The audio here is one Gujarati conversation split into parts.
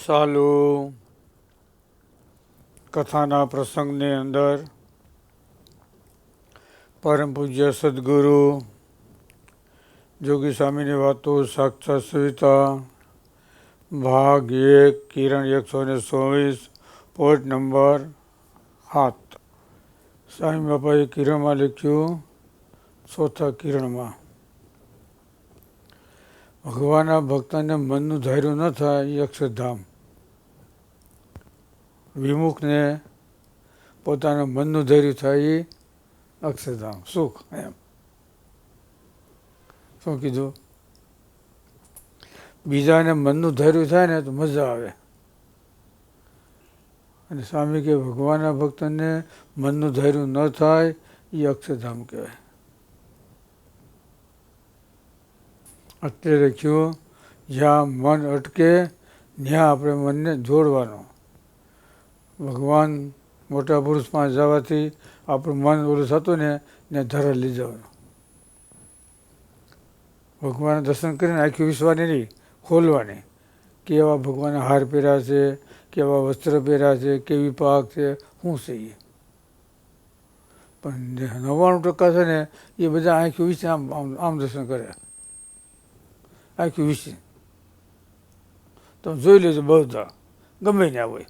ચાલુ કથાના પ્રસંગની અંદર પરમ પૂજ્ય સદગુરુ જોગી સ્વામીની વાતો સાક્ષાત સવિતા ભાગ 1 કિરણ 124 પોઈન્ટ નંબર 7. સ્વામી બાપાએ કિરણમાં લખ્યું, ચોથા કિરણમાં, ભગવાનના ભક્તને મનનું ધાર્યું ન થાય એ અક્ષરધામ. વિમુખને પોતાના મનનું ધૈર્ય થાય એ અક્ષરધામ સુખ. એમ શું કીધું? બીજાને મનનું ધૈર્ય થાય ને તો મજા આવે. અને સ્વામી કે ભગવાનના ભક્તને મનનું ધૈર્ય ન થાય એ અક્ષરધામ કહેવાય. અત્યારે લખ્યું, જ્યાં મન અટકે ત્યાં આપણે મનને જોડવાનો. ભગવાન મોટા પુરુષ પાસે જવાથી આપણું મન ઓલું થતું ને ત્યાં ધરા લઈ જવાનું. ભગવાન દર્શન કરીને આખી વિશ્વાની નહીં, ખોલવાની. કેવા ભગવાનના હાર પહેર્યા છે, કેવા વસ્ત્ર પહેર્યા છે, કેવી પાક છે, શું છે એ. પણ 99% છે ને એ બધા આંખ્યું વિશે આમ આમ દર્શન કરે. આંખ્યું વિશે તમે જોઈ લેજો, બધા ગમે ત્યાં હોય,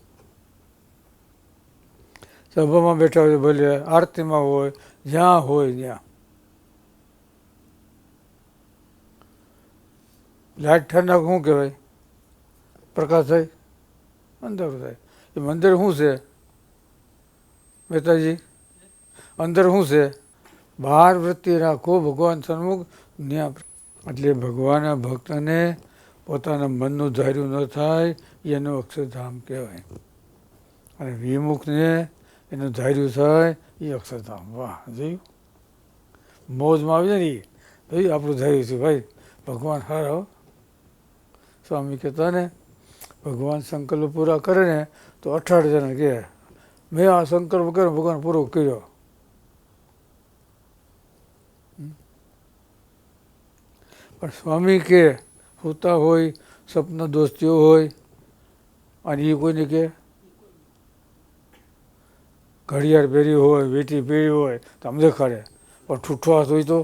સભામાં બેઠા હોય, ભલે આરતીમાં હોય, જ્યાં હોય ત્યાં. લાઈટ ઠંડા શું કહેવાય? પ્રકાશ થાય, અંધારું થાય. એ મંદિર શું છે મહેતાજી? અંદર શું છે? બહાર વૃત્તિ રાખો ભગવાન સન્મુખ ત્યાં. એટલે ભગવાનના ભક્તને પોતાના મનનું ધાર્યું ન થાય એનું અક્ષરધામ કહેવાય. અને વિમુખને એનું ધાર્યું થાય એ અક્ષરધામ. વાહ, જોયું? મોજમાં આવી જાય ને એ આપણું ધાર્યું છે ભાઈ, ભગવાન હારો. સ્વામી કહેતા ને, ભગવાન સંકલ્પ પૂરા કરે ને તો 18 જણા કહે મેં આ સંકલ્પ કર્યો, ભગવાન પૂરો કર્યો. પણ સ્વામી કે હોતા હોય, સપના દોસ્તીઓ હોય, અને એ કોઈને કે ઘડિયાળ પહેરી હોય, વેટી પહેરી હોય તો આમ દેખાડે, પણ ઠૂઠો હાથ હોય તો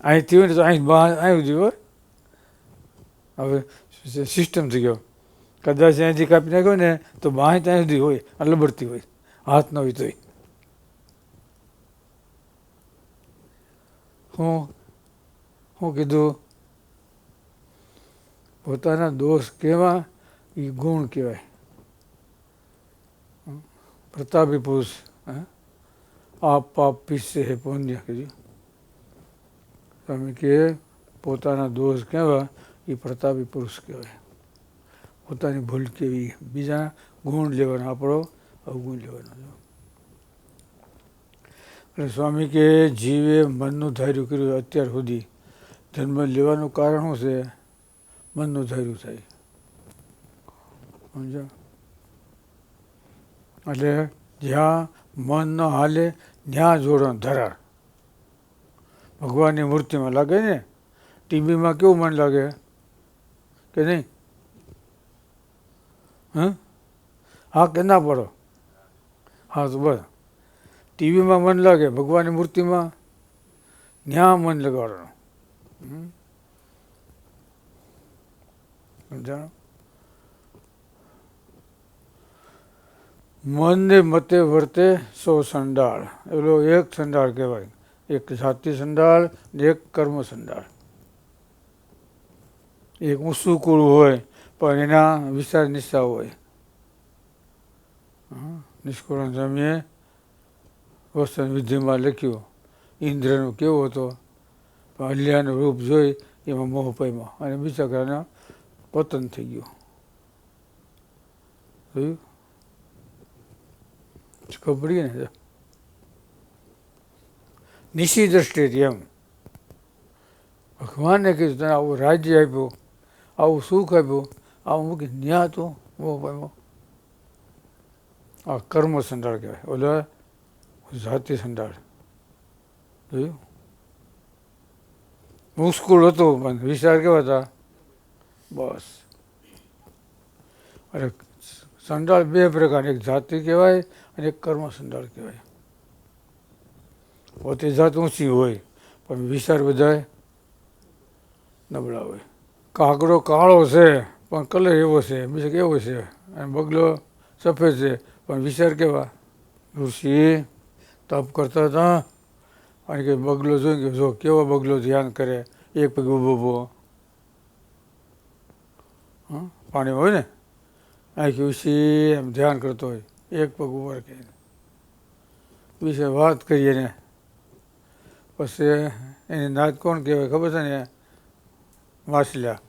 અહીંથી હોય ને તો અહીં અહીં સુધી હોય. હવે સિસ્ટમ થઈ ગયો, કદાચ અહીંથી કાપી નાખ્યો ને તો બાંહ ત્યાં સુધી હોય, લબડતી હોય, હાથ ન હોય તોય. શું કીધું? પોતાના દોષ કેવા એ ગુણ કહેવાય. પ્રતાપી પુરુષ આપ પાપ પીસે હે પુણ્ય કીધું. સ્વામી કે પોતાના દોષ કેવા એ પ્રતાપી પુરુષ કહેવાય. પોતાની ભૂલ કેવી, બીજા ગુણ લેવાનો, આપણો અવગુણ લેવાનો. એટલે સ્વામી કે જીવે મનનું ધાર્યું કર્યું અત્યાર સુધી. જન્મ લેવાનું કારણ શું છે? મનનું ધાર્યું થાય. સમજા? એટલે જ્યાં મન ન હાલે ત્યાં જોડવાનું ધરાર. ભગવાનની મૂર્તિમાં લાગે ને, ટીવીમાં કેવું મન લાગે કે નહીં? હા કે ના પડો? હા તો બસ, ટીવીમાં મન લાગે, ભગવાનની મૂર્તિમાં ત્યાં મન લગાડવાનું. સમજાણું? મનને મતે વર્તે સો સંડાળ. એલો એક સંડાળ કહેવાય. એક જાતિ સંડાળ ને એક કર્મ સંડાળ. એક ઊંચું કુળ હોય પણ એના વિચાર નિષ્ઠા હોય. નિષ્કુળાનંદ સ્વામીએ વસન વિધિમાં લખ્યું, ઇન્દ્રનો કેવો હતો, પણ અલ્યાનું રૂપ જોઈ એમાં મોહ પામ્યો અને બિચારાના પતન થઈ ગયું. જોયું? ખબર પડી ને? નિશી દ્રષ્ટિથી એમ ભગવાનને કીધું, તને આવું રાજ્ય આપ્યું, આવું સુખ આપ્યું, આવું મૂકી ન્યા તો મોહ પામ્યો. આ કર્મ સંડાળ કહેવાય. ઓલા જાતિ સંડાળ. જોયું? મુસ્કુલ હતો પણ વિચાર કેવા હતા? બસ. અને સંડાળ બે પ્રકાર, એક જાતિ કહેવાય અને એક કર્મ સંડાળ કહેવાય. પોતે જાત ઊંચી હોય પણ વિચાર બધાય નબળા હોય. કાગડો કાળો છે પણ કલર એવો છે, બીજો કેવો છે, અને બગલો સફેદ છે પણ વિચાર કેવા. ઋષિ તપ કરતા હતા અને કે બગલો જોઈ કે જો કેવો બગલો ધ્યાન કરે, એક પગ ઊભો પાણી હોય ને આખી ઉછી એમ ધ્યાન કરતો હોય, એક પગ ઉભો રાખે વિશે વાત કરીએ ને પછી એની નાત કોણ કહેવાય ખબર છે ને, વાસલ્યા.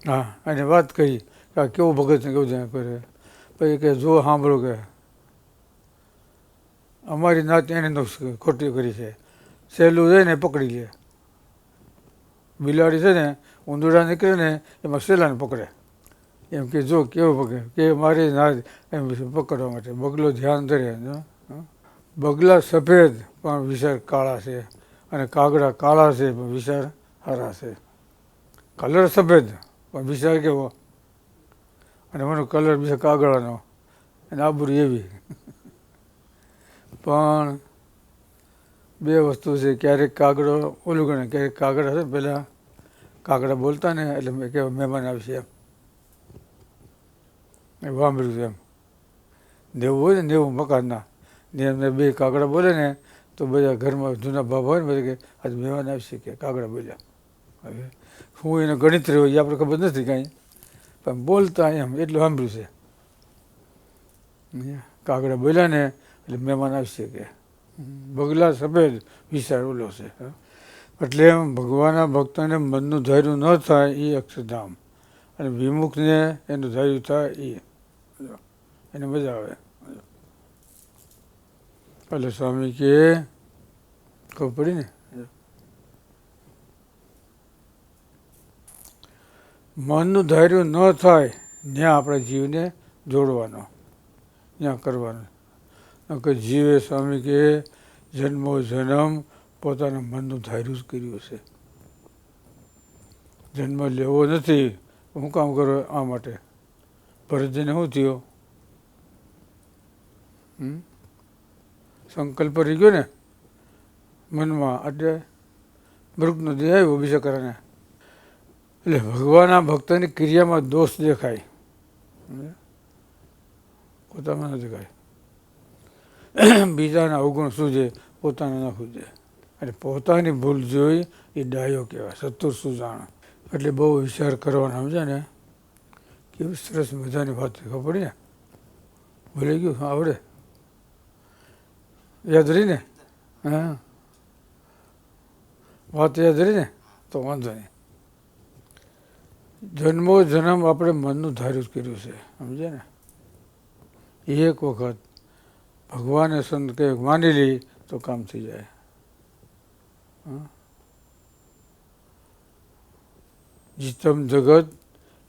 હા, અને વાત કરી કે આ કેવું ભગત ને કેવું ધ્યાન કરે. પછી કે જો સાંભળો કે અમારી નાત એને ખોટી કરી છે, સહેલું છે ને પકડી લે. બિલાડી છે ને ઉંદરડા નીકળે ને એમાં સહેલાને પકડે, એમ કે જો કેવું પકડે કે મારી નાત એમ પકડવા માટે. બગલો ધ્યાન ધરે. બગલા સફેદ પણ વિચાર કાળા છે, અને કાગડા કાળા છે પણ વિચાર સારા છે. કલર સફેદ પણ વિચાર કેવો, અને મને કલર બીજા કાગડાનો, અને આબરૂ એવી. પણ બે વસ્તુ છે, ક્યારેક કાગડો ઓલું ગણે, ક્યારેક કાગડા છે પેલા કાગડા બોલતા ને એટલે મેં કહેવાય મહેમાન આવશે એમ વાંભળ્યું એમ. દેવું હોય ને દેવું મકાનના ને એમને બે કાગડા બોલે ને તો બધા ઘરમાં જૂના બાબા હોય ને બધા કે આજે મહેમાન આવશે કે કાગડા બોલ્યા. હવે હું એને ગણિત રહ્યો એ આપણે ખબર નથી કાંઈ, પણ બોલતા એમ એટલું સાંભળ્યું છે. કાગડા બોલ્યા ને એટલે મહેમાન આવશે કે. બગલા સફેદ વિચાર ઓલો છે. એટલે એમ ભગવાનના ભક્તોને મનનું ધાર્યું ન થાય એ અક્ષરધામ, અને વિમુખને એનું ધાર્યું થાય એને મજા આવે. એટલે સ્વામી કે ખબર પડી ને, મનનું ધાર્યું ન થાય ત્યાં આપણા જીવને જોડવાનો, ત્યાં કરવાનો. કે જીવે સ્વામી કે જન્મો જન્મ પોતાના મનનું ધાર્યું જ કર્યું છે. જન્મ લેવો નથી, હું કામ કરો આ માટે. ભરતજીને શું થયો, સંકલ્પ રહી ગયો ને મનમાં, એટલે મૃગનો દેહ આવ્યો બીજા કારણે. એટલે ભગવાનના ભક્તની ક્રિયામાં દોષ દેખાય, પોતામાં ન દેખાય. બીજાના અવગુણ સૂજે, પોતાના ન સૂજે. અને પોતાની ભૂલ જોઈ એ ડાયો કહેવાય, ચતુર સુજાણ. એટલે બહુ વિચાર કરવાનો, સમજ્યા ને. કેવી સરસ મજાની વાત ખબર પડી ને. ભૂલી ગયું આવડે, યાદ રહી ને. હા, વાત યાદ રહી ને તો વાંધો નહીં. જન્મો જન્મ આપણે મનનું ધાર્યું જ કર્યું છે, સમજે ને. એક વખત ભગવાને સંત કે માની લી તો કામ થઈ જાય. જીતમ જગત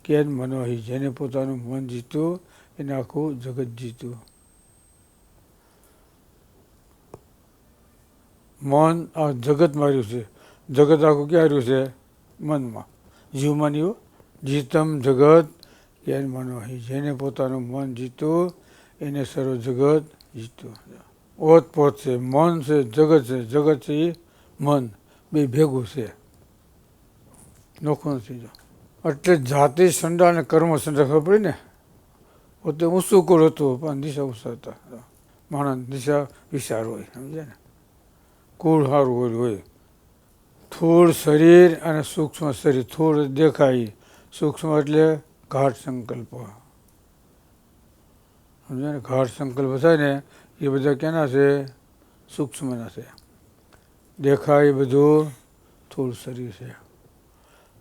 કેન મનોહી, જેને પોતાનું મન જીત્યું એને આખું જગત જીત્યું. મન આ જગત માર્યું છે, જગત આખું ક્યાં રહ્યું છે, મનમાં, જીવમાં નહીં. જીતમ જગત કેન મનોહી, જેને પોતાનું મન જીત્યું એને સર્વ જગત જીત્યું. ઓતપોત છે, મન છે, જગત છે, જગત છે એ મન, બે ભેગું છે, નોખું નથી. જો એટલે જાતિ સંડા અને કર્મ સંડા ખબર પડી ને. પોતે ઊંચું કુળ હતું પણ દિશા ઊંચા હતા. માણસ દિશા વિચાર હોય, સમજે ને. કુળ સારું હોય. સ્થૂળ શરીર અને સૂક્ષ્મ શરીર. સ્થૂળ દેખાય, સૂક્ષ્મ એટલે ગાઢ સંકલ્પ, સમજે ને. ગાઢ સંકલ્પ થાય ને એ બધા કેના છે, સૂક્ષ્મના છે. દેખાય એ બધું સ્થૂળ શરીર છે.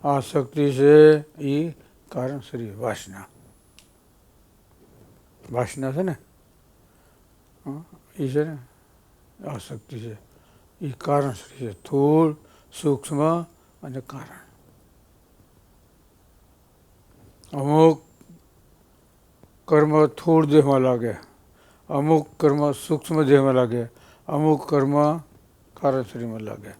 આ શક્તિ છે એ કારણ શરીર, વાસના. વાસના છે ને એ છે ને આ શક્તિ છે એ કારણ શરીર છે. સ્થૂળ, સૂક્ષ્મ અને કારણ. અમુક કર્મ સ્થૂળ દેહમાં લાગે, અમુક કર્મ સૂક્ષ્મ દેહમાં લાગે, અમુક કર્મ કારણ શરીરમાં લાગે.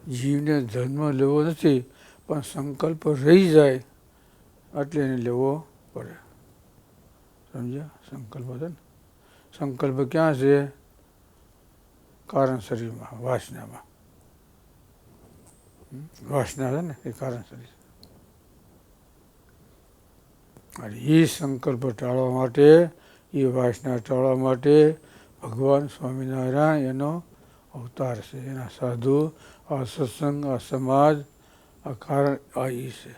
જીવને જન્મ લેવો નથી, પણ સંકલ્પ રહી જાય એટલે એને લેવો પડે. સમજ્યા? સંકલ્પ છે ને, સંકલ્પ ક્યાં છે? કારણ શરીરમાં, વાસનામાં. વાસના છે ને એ કારણ શરીર. અને એ સંકલ્પ ટાળવા માટે, એ વાસના ટાળવા માટે ભગવાન સ્વામિનારાયણ એનો અવતાર છે. એના સાધુ, આ સત્સંગ, આ સમાજ, આ કારણ આ એ છે.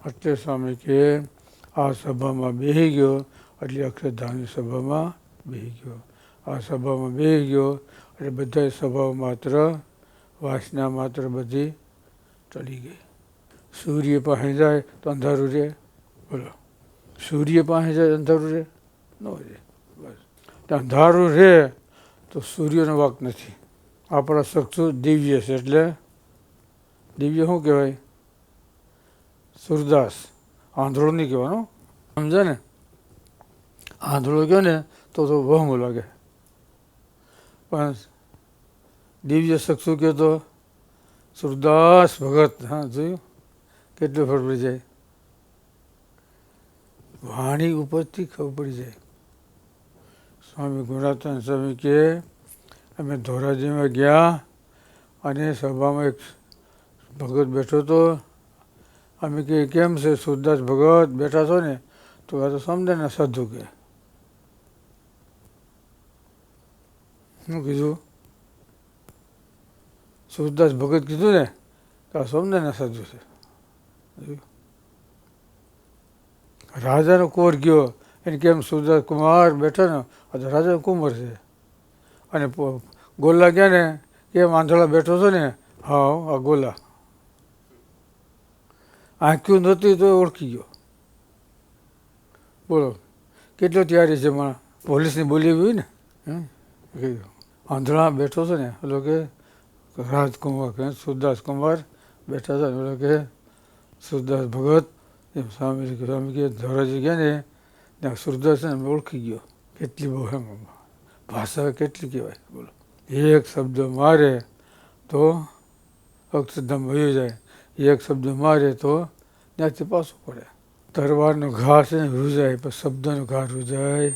એટલે સ્વામી કે આ સભામાં બેસી ગયો એટલે અક્ષરધામની સભામાં બેસી ગયો. આ સભામાં બેસી ગયો એટલે બધા સભાઓ માત્ર વાસના માત્ર બધી ટળી ગઈ. સૂર્ય પાસે જાય તો અંધારું રહે? બોલો, સૂર્ય પાસે જાય અંધારું રહે? ન રહે. બસ અંધારું રહે તો સૂર્યનો વાંક નથી. આપણા ચક્ષુ દિવ્ય છે. એટલે દિવ્ય શું કહેવાય? સુરદાસ. આંધળો નહીં કહેવાનો, સમજે ને? આંધળો કહો ને તો વહમો લાગે, પણ દિવ્ય ચક્ષુ કહો તો સુરદાસ ભગત. હા, જોયું કેટલું ફળ પડી જાય? વાણી ઉપરથી ખબર પડી જાય. સ્વામી ગુણાત્મા સ્વામી કે અમે ધોરાજીમાં ગયા અને સભામાં એક ભગત બેઠો હતો. અમે કે કેમ છે સુરદાસ ભગત બેઠા છો ને? તો આ તો સમજે ને સાધુ કે. શું કીધું? સુરદાસ ભગત કીધું ને તો આ સમજે ને સાધુ છે. રાજાનો કુંવર ગયો એને કેમ સુરદાસ કુમાર બેઠા ને? આ તો રાજાનો કુંવર છે. અને ગોલા ગયા ને કેમ આંધળા બેઠો છો ને? હા, આ ગોલા. આંખ્યું નહોતી તો ઓળખી ગયો. બોલો કેટલો તૈયારી છે માણસ. પોલીસની બોલી હોય ને, આંધળા બેઠો છે ને એટલે કે રાજકુમાર કે સુરદાસ કુમાર બેઠા હતા ને એટલે કે સુરદાસ ભગત. એમ સ્વામી કે ધોરાજી ગયા ને ત્યાં સુરદાસ ને ઓળખી ગયો. કેટલી બહુ એમ ભાષા કેટલી કહેવાય. બોલો, એક શબ્દ મારે તો અક્ષરધામ વહી જાય, એક શબ્દ મારે તો ત્યાંથી પાછું પડે. તરવારનો ઘા છે ને રૂજાય, પણ શબ્દનો ઘા રૂજાય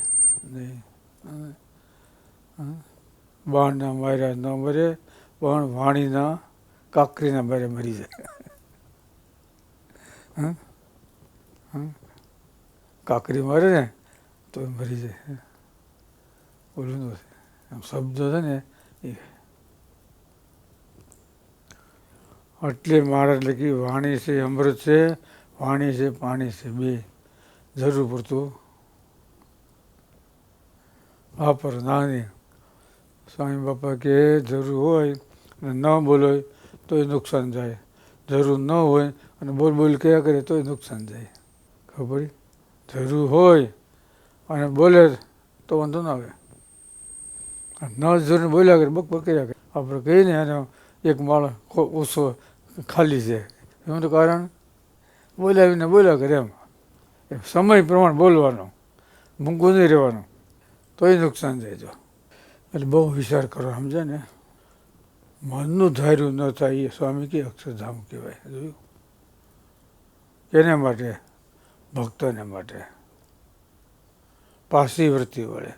નહીં. બાણના માર્યા ન મરે, પણ વાણીના કાકરીના મારે મરી જાય. કાકરી મારે ને તો મરી જાય. ઓલું નથી. આમ શબ્દ છે ને એ એટલે મારા લખી વાણી છે અમૃત છે, વાણી છે પાણી છે, બે જરૂર પડતું વાપર નાની. સ્વામી બાપા કે જરૂર હોય અને ન બોલો તો એ નુકસાન જાય, જરૂર ન હોય અને બોલ બોલ કયા કરે તો એ નુકસાન જાય. ખબર? જરૂર હોય અને બોલે તો વાંધો ના આવે. ન જરૂર બોલ્યા કરે બક બક કર્યા કરે. આપણે કહીએ ને એને એક માળ ઓછો ખાલી છે, એનું કારણ બોલાવીને બોલ્યા કરે. એમ સમય પ્રમાણે બોલવાનો, મૂંગું નહીં રહેવાનું, તો એ નુકસાન જાય. જો એટલે બહુ વિચાર કરો, સમજે ને? મનનું ધાર્યું ન થાય એ સ્વામી કે અક્ષરધામ કહેવાય. જોયું? એને માટે ભક્તોને માટે પાસી વૃત્તિ વળે,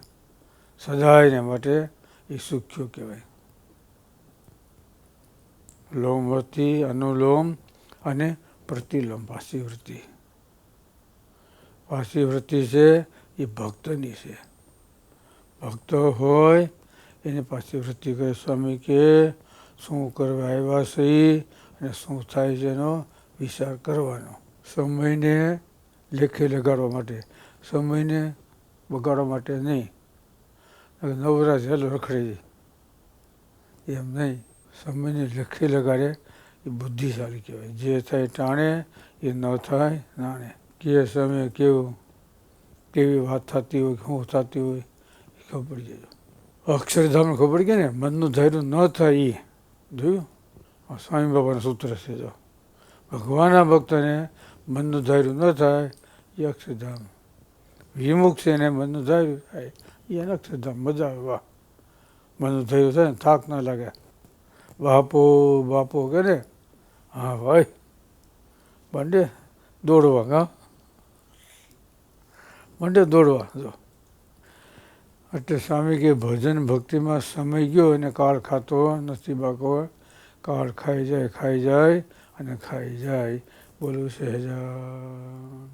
સદાયને માટે એ સુખ્યો કહેવાય. લોમવૃત્તિ, અનુલોમ અને પ્રતિલોમ. પાસી વૃત્તિ, પાસી વૃત્તિ છે એ ભક્તની છે. ભક્ત હોય એને પાછી વૃત્તિ કરે. સ્વામી કે શું કરવા આવ્યા છે અને શું થાય છે એનો વિચાર કરવાનો. સમયને લેખે લગાડવા માટે, સમયને બગાડવા માટે નહીં. નવરા હેલો રખડે એમ નહીં. સમયને લેખે લગાડે એ બુદ્ધિશાળી કહેવાય. જે થાય ટાણે, એ ન થાય નાણે. કે સમય કેવું કેવી વાત થતી હોય, શું થતી હોય એ ખબર પડી જાય. અક્ષરધામને ખબર કે ને મનનું ધૈર્ય ન થાય એ. જોયું? સ્વામી બાબાનું સૂત્ર છે. જો ભગવાનના ભક્તને મનનું ધૈર્ય ન થાય એ અક્ષરધામ. વિમુખ છે ને મનનું ધૈર્ય થાય એ અક્ષરધામ. મજા આવે. વાહ, મનનું ધૈર્ય થાય ને થાક ના લાગે. બાપો બાપો કે ને હા ભાઈ મંડે દોડવા હા મંડે દોડવા જો એટલે સ્વામી કે ભજન ભક્તિમાં સમય ગયો એને કાળ ખાતો નથી બાકો કાળ ખાઈ જાય અને ખાઈ જાય બોલું સહેજાન